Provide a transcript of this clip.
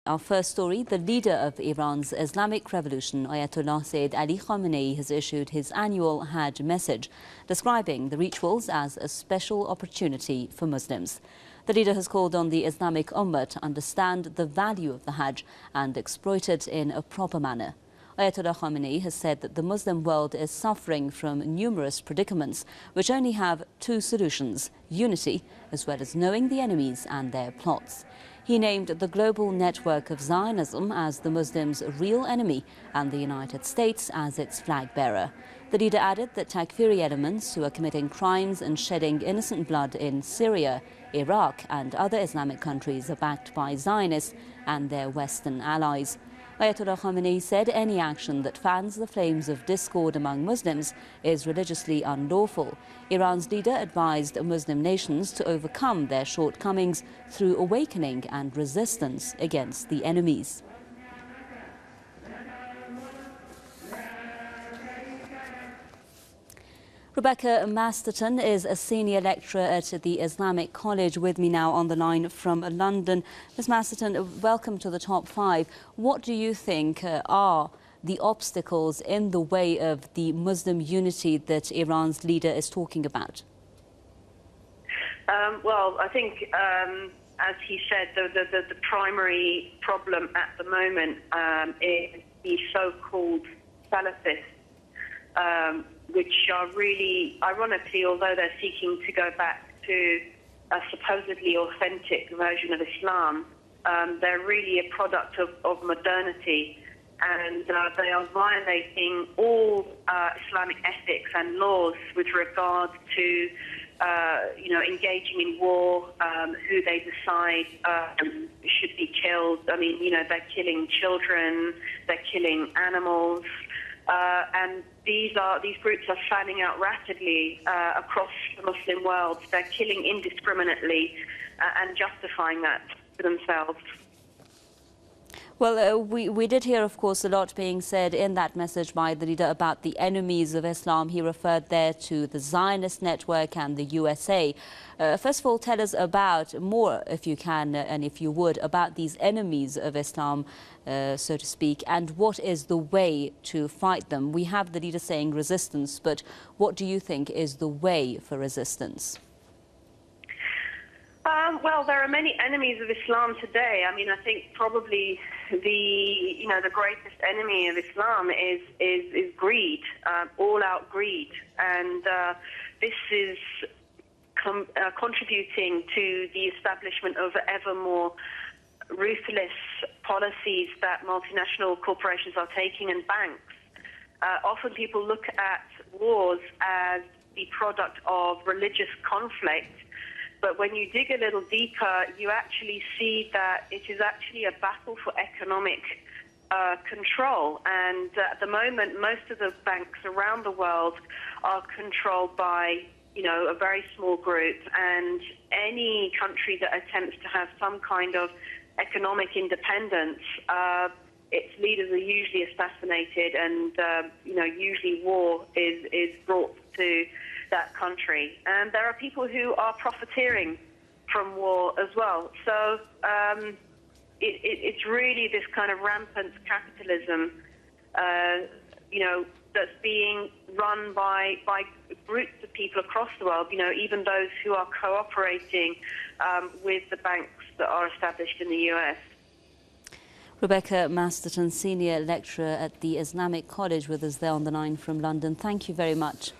Our first story, the leader of Iran's Islamic revolution, Ayatollah Sayyid Ali Khamenei, has issued his annual Hajj message, describing the rituals as a special opportunity for Muslims. The leader has called on the Islamic Ummah to understand the value of the Hajj and exploit it in a proper manner. Ayatollah Khamenei has said that the Muslim world is suffering from numerous predicaments which only have two solutions: unity, as well as knowing the enemies and their plots. He named the global network of Zionism as the Muslims' real enemy and the United States as its flag bearer. The leader added that Takfiri elements who are committing crimes and shedding innocent blood in Syria, Iraq and other Islamic countries are backed by Zionists and their Western allies. Ayatollah Khamenei said any action that fans the flames of discord among Muslims is religiously unlawful. Iran's leader advised Muslim nations to overcome their shortcomings through awakening and resistance against the enemies. Rebecca Masterton is a senior lecturer at the Islamic College with me now on the line from London. Ms. Masterton, welcome to the Top 5. What do you think are the obstacles in the way of the Muslim unity that Iran's leader is talking about? Well, I think, as he said, the primary problem at the moment is the so-called Salafists, which are really, ironically, although they're seeking to go back to a supposedly authentic version of Islam, they're really a product of modernity, and they are violating all Islamic ethics and laws with regard to, engaging in war, who they decide should be killed. I mean, they're killing children, they're killing animals. And these groups are fanning out rapidly across the Muslim world. They're killing indiscriminately and justifying that for themselves. Well, we did hear, of course, a lot being said in that message by the leader about the enemies of Islam. He referred there to the Zionist network and the USA. First of all, tell us about more, if you can, and if you would, about these enemies of Islam, so to speak, and what is the way to fight them. We have the leader saying resistance, but what do you think is the way for resistance? Well, there are many enemies of Islam today. I mean, I think probably the greatest enemy of Islam is greed, all-out greed, and this is contributing to the establishment of ever more ruthless policies that multinational corporations are taking, and banks. Often people look at wars as the product of religious conflict, but when you dig a little deeper, you actually see that it is actually a battle for economic control. And at the moment, most of the banks around the world are controlled by, a very small group. And any country that attempts to have some kind of economic independence, its leaders are usually assassinated, and usually war is brought to that country. And there are people who are profiteering from war as well. So it's really this kind of rampant capitalism, that's being run by groups of people across the world, even those who are cooperating with the banks that are established in the US. Rebecca Masterton, senior lecturer at the Islamic College, with us there on the line from London. Thank you very much.